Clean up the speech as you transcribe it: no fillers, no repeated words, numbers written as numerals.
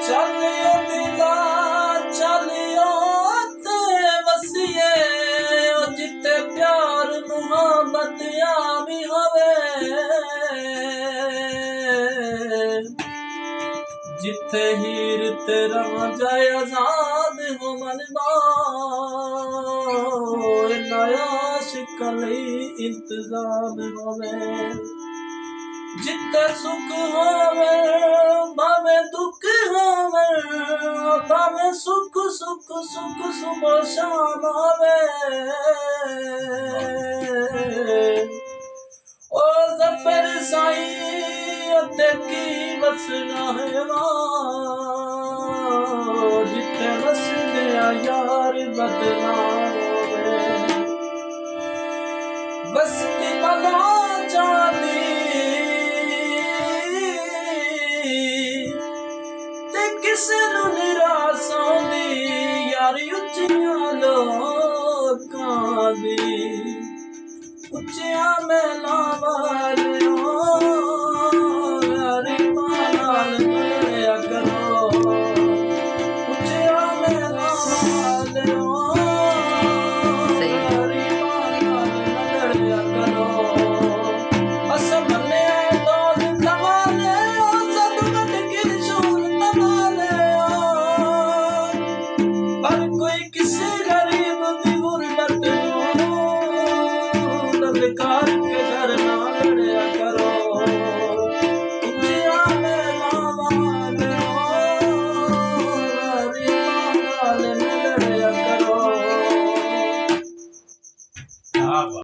ਚੱਲਿਓ ਦਿਲਾ ਚੱਲਿਓ ਤੇ ਵਸੀਏ ਜਿੱਥੇ ਪਿਆਰ ਮੁਹੱਬਤ ਆਵੀ ਹੋਵੇ, ਜਿੱਥੇ ਹੀਰ ਤੇ ਰਾਂਝਾ ਆਜ਼ਾਦ ਹੋਵਨ ਇਨ੍ਹਾਂ ਆਸ਼ਿਕਾਂ ਲਈ ਇੰਤਜ਼ਾਮ ਹੋਵੇ, ਜਿੱਥੇ ਸੁੱਖ ਹੋਵੇ ਭਾਵੇਂ ਦੁੱਖ ਹੋਵੇ, ਭਾਵੇਂ ਸੁੱਖ ਸੁੱਖ ਸੁੱਖ ਸੁਬਹ ਸ਼ਾਮ ਹੋਵੇ। ਓ ਜ਼ਫਰ ਸਾਈ ਉੱਤੇ ਕੀ ਵਸਣਾ ਹੈ ਵਾ, ਜਿੱਥੇ ਵਸਦਿਆ ਯਾਰ ਬਦਨਾਮ ਹੋਵੇ, ਵਸਦੀ ਬਲਾ ਜਾਂਦੀ ਤੇ ਕਿਸੇ ਨੂੰ ਨਿਰਾਸ ਆਉਂਦੀ, ਯਾਰ ਉੱਚੀਆਂ ਲੋਕਾਂ ਦੀ ਉੱਚੀਆਂ ਮਹਿਲਾਂ ਵਾਲਿਓ।